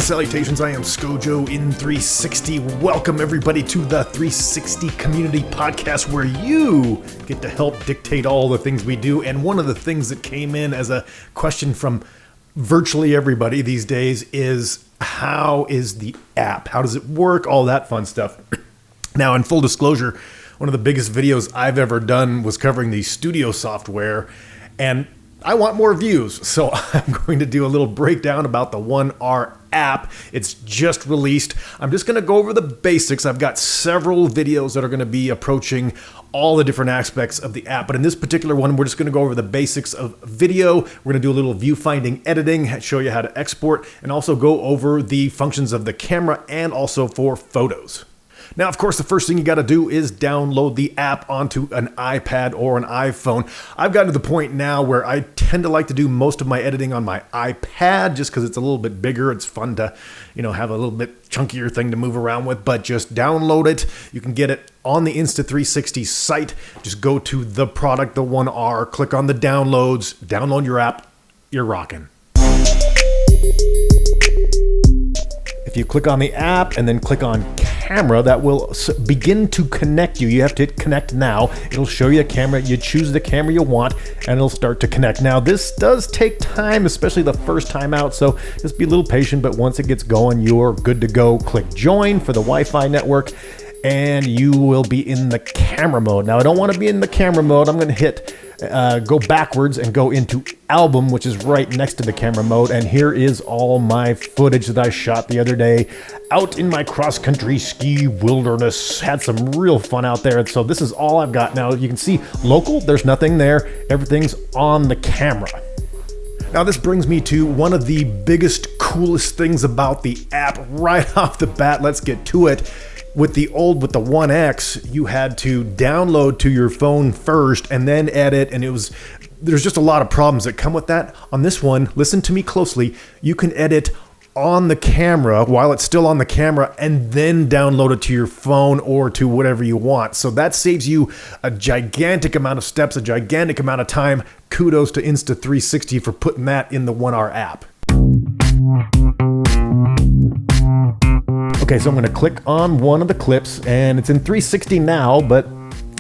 salutations, I am Scojo Insta360. Welcome everybody to the 360 Community Podcast, where you get to help dictate all the things we do. And one of the things that came in as a question from virtually everybody these days is, how is the app? How does it work? All that fun stuff. Now, in full disclosure, one of the biggest videos I've ever done was covering the studio software, and I want more views, so I'm going to do a little breakdown about the One R app. It's just released. I'm just going to go over the basics. I've got several videos that are going to be approaching all the different aspects of the app, but in this particular one, we're just going to go over the basics of video. We're going to do a little viewfinding editing, show you how to export, and also go over the functions of the camera and also for photos. Now, of course, the first thing you got to do is download the app onto an iPad or an iPhone. I've gotten to the point now where I tend to like to do most of my editing on my iPad just because it's a little bit bigger. It's fun to, have a little bit chunkier thing to move around with, but just download it. You can get it on the Insta360 site. Just go to the product, the One R, click on the downloads, download your app, you're rocking. If you click on the app and then click on camera, that will begin to connect you. You have to hit connect now. It'll show you a camera. You choose the camera you want and it'll start to connect. Now, this does take time, especially the first time out, so just be a little patient, but once it gets going, you're good to go. Click join for the Wi-Fi network and you will be in the camera mode. Now, I don't want to be in the camera mode. I'm going to hit go backwards and go into album, which is right next to the camera mode. And here is all my footage that I shot the other day out in my cross-country ski wilderness. Had some real fun out there. And so this is all I've got. Now you can see local, there's nothing there. Everything's on the camera. Now this brings me to one of the biggest, coolest things about the app right off the bat. Let's get to it. With the 1X, you had to download to your phone first and then edit, and there's just a lot of problems that come with that. On this one, listen to me closely, you can edit on the camera while it's still on the camera and then download it to your phone or to whatever you want. So that saves you a gigantic amount of steps, a gigantic amount of time. Kudos to Insta360 for putting that in the One R app. Okay, so I'm going to click on one of the clips, and it's in 360 now, but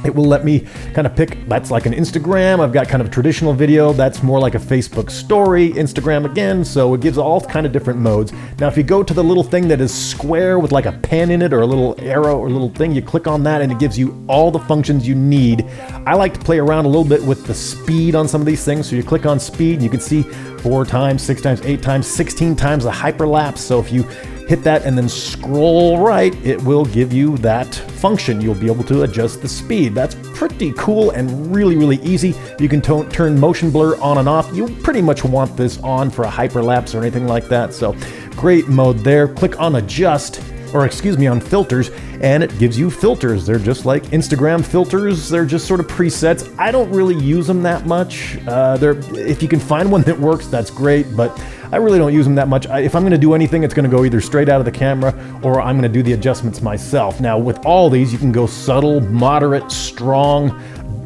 it will let me kind of pick. That's like an Instagram. I've got kind of traditional video. That's more like a Facebook story. Instagram again, so it gives all kind of different modes. Now, if you go to the little thing that is square with like a pen in it or a little arrow or a little thing, you click on that and it gives you all the functions you need. I like to play around a little bit with the speed on some of these things. So you click on speed and you can see 4 times, 6 times, 8 times, 16 times the hyperlapse. So if you hit that and then scroll right, it will give you that function. You'll be able to adjust the speed. That's pretty cool and really, really easy. You can turn motion blur on and off. You pretty much want this on for a hyperlapse or anything like that. So great mode there. Click on adjust, on filters, and it gives you filters. They're just like Instagram filters. They're just sort of presets. I don't really use them that much. If you can find one that works, that's great, but I really don't use them that much. If I'm going to do anything, it's going to go either straight out of the camera or I'm going to do the adjustments myself. Now, with all these, you can go subtle, moderate, strong,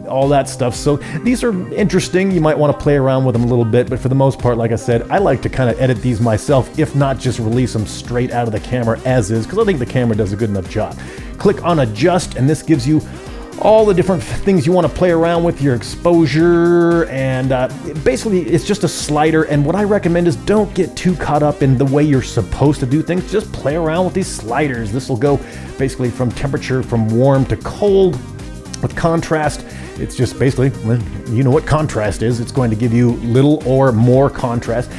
all that stuff. So these are interesting. You might want to play around with them a little bit, but for the most part, like I said, I like to kind of edit these myself, if not just release them straight out of the camera as is, because I think the camera does a good enough job. Click on adjust, and this gives you all the different things you want to play around with, your exposure, and basically it's just a slider. And what I recommend is don't get too caught up in the way you're supposed to do things. Just play around with these sliders. This will go basically from temperature, from warm to cold. With contrast, it's just basically, you know what contrast is. It's going to give you little or more contrast.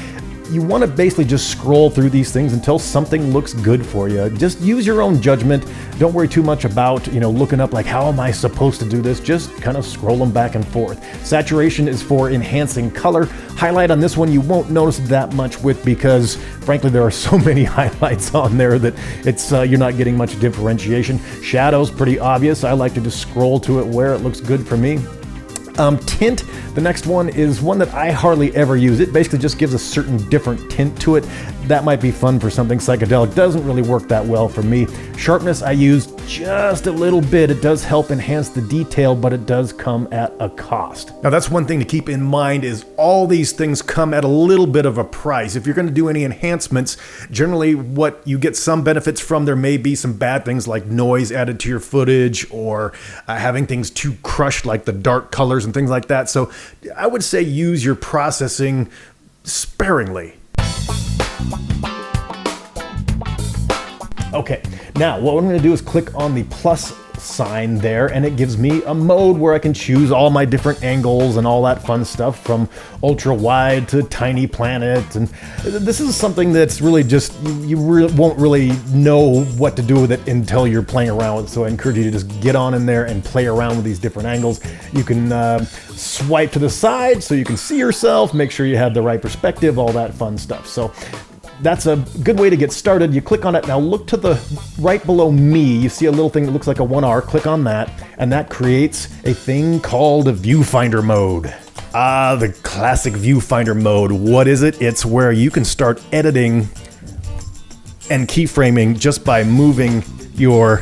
You want to basically just scroll through these things until something looks good for you. Just use your own judgment. Don't worry too much about, looking up like, how am I supposed to do this? Just kind of scroll them back and forth. Saturation is for enhancing color. Highlight on this one, you won't notice that much with, because frankly, there are so many highlights on there that it's you're not getting much differentiation. Shadows, pretty obvious. I like to just scroll to it where it looks good for me. Tint, the next one is one that I hardly ever use. It basically just gives a certain different tint to it. That might be fun for something psychedelic. Doesn't really work that well for me. Sharpness I use just a little bit. It does help enhance the detail, but it does come at a cost. Now that's one thing to keep in mind, is all these things come at a little bit of a price. If you're going to do any enhancements, generally what you get some benefits from, there may be some bad things like noise added to your footage, or having things too crushed like the dark colors and things like that. So I would say use your processing sparingly. Okay, now what I'm going to do is click on the plus sign there, and it gives me a mode where I can choose all my different angles and all that fun stuff, from ultra wide to tiny planet. And this is something that's really just, you won't really know what to do with it until you're playing around with it. So I encourage you to just get on in there and play around with these different angles. You can swipe to the side so you can see yourself, make sure you have the right perspective, all that fun stuff. So that's a good way to get started. You click on it. Now look to the right below me. You see a little thing that looks like a 1R. Click on that, and that creates a thing called a Viewfinder Mode. Ah, the classic Viewfinder Mode. What is it? It's where you can start editing and keyframing just by moving your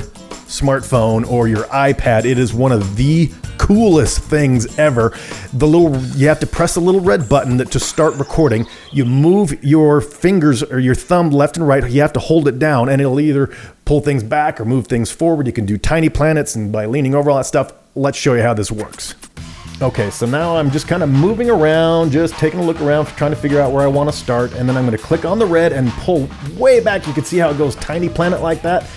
smartphone or your iPad. It is one of the coolest things ever. You have to press a little red button to start recording. You move your fingers or your thumb left and right. You have to hold it down, and it'll either pull things back or move things forward. You can do tiny planets, and by leaning over all that stuff. Let's show you how this works. Okay, so now I'm just kind of moving around, just taking a look around, trying to figure out where I want to start, and then I'm going to click on the red and pull way back. You can see how it goes tiny planet like that.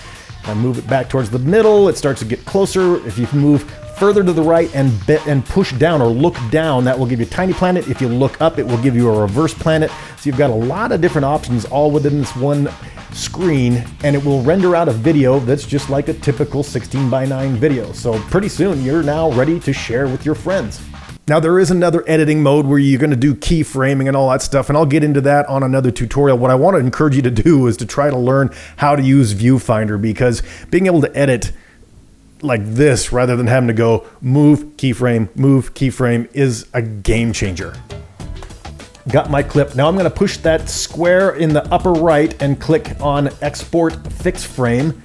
I move it back towards the middle. It starts to get closer. If you move further to the right and push down or look down, that will give you tiny planet. If you look up, it will give you a reverse planet. So you've got a lot of different options all within this one screen, and it will render out a video that's just like a typical 16:9 video. So pretty soon you're now ready to share with your friends. Now there is another editing mode where you're going to do keyframing and all that stuff, and I'll get into that on another tutorial. What I want to encourage you to do is to try to learn how to use Viewfinder, because being able to edit like this rather than having to go move keyframe is a game changer. Got my clip. Now I'm going to push that square in the upper right and click on export fixed frame.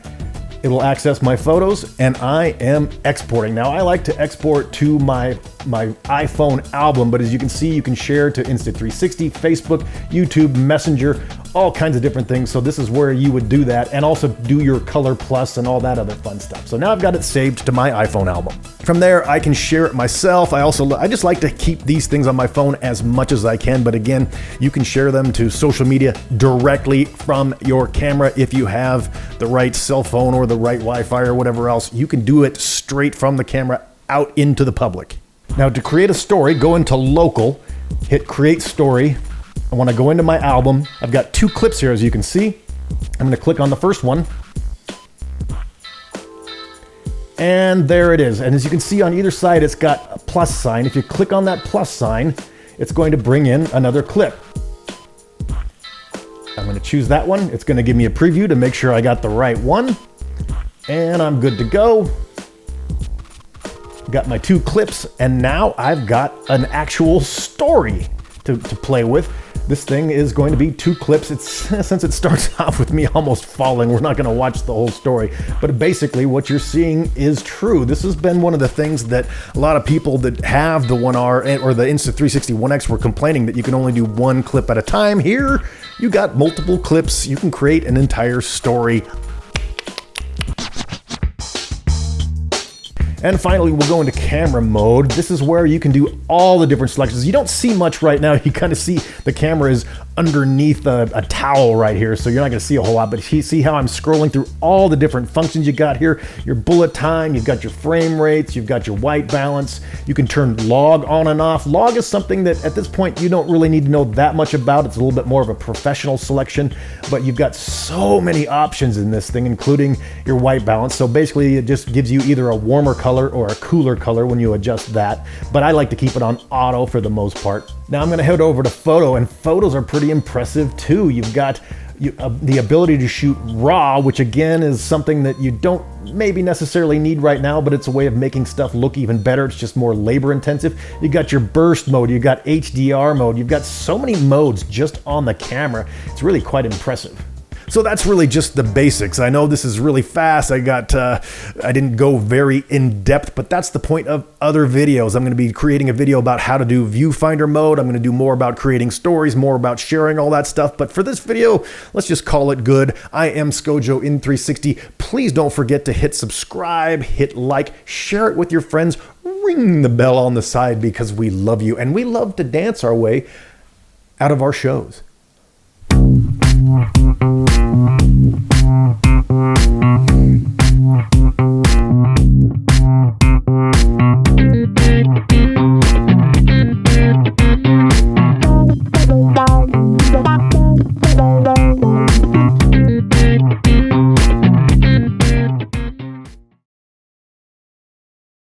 It will access my photos, and I am exporting. Now I like to export to my iPhone album, but as you can see, you can share to Insta360, Facebook, YouTube, Messenger, all kinds of different things. So this is where you would do that, and also do your color plus and all that other fun stuff. So now I've got it saved to my iPhone album. From there, I can share it myself. I just like to keep these things on my phone as much as I can, but again, you can share them to social media directly from your camera. If you have the right cell phone or the right Wi-Fi or whatever else, you can do it straight from the camera out into the public. Now to create a story, go into local, hit create story. I want to go into my album. I've got two clips here, as you can see. I'm going to click on the first one. And there it is. And as you can see on either side, it's got a plus sign. If you click on that plus sign, it's going to bring in another clip. I'm going to choose that one. It's going to give me a preview to make sure I got the right one. And I'm good to go. Got my two clips, and now I've got an actual story to play with. This thing is going to be two clips. Since it starts off with me almost falling, we're not going to watch the whole story. But basically what you're seeing is true. This has been one of the things that a lot of people that have the 1R or the Insta360 One X were complaining, that you can only do one clip at a time. Here, you got multiple clips. You can create an entire story. And finally, we'll go into camera mode. This is where you can do all the different selections. You don't see much right now. You kind of see the camera is underneath a towel right here, so you're not going to see a whole lot, but you see how I'm scrolling through all the different functions you got here. Your bullet time, you've got your frame rates, you've got your white balance. You can turn log on and off. Log is something that at this point you don't really need to know that much about. It's a little bit more of a professional selection, but you've got so many options in this thing, including your white balance. So basically it just gives you either a warmer color or a cooler color when you adjust that, but I like to keep it on auto for the most part. Now I'm going to head over to photo, and photos are pretty impressive too. You've got the ability to shoot RAW, which again is something that you don't maybe necessarily need right now, but it's a way of making stuff look even better. It's just more labor intensive. You got your burst mode, you got HDR mode, you've got so many modes just on the camera. It's really quite impressive. So that's really just the basics. I know this is really fast. I didn't go very in depth, but that's the point of other videos. I'm going to be creating a video about how to do Viewfinder Mode. I'm going to do more about creating stories, more about sharing all that stuff. But for this video, let's just call it good. I am Scojo Insta360. Please don't forget to hit subscribe, hit like, share it with your friends, ring the bell on the side because we love you and we love to dance our way out of our shows.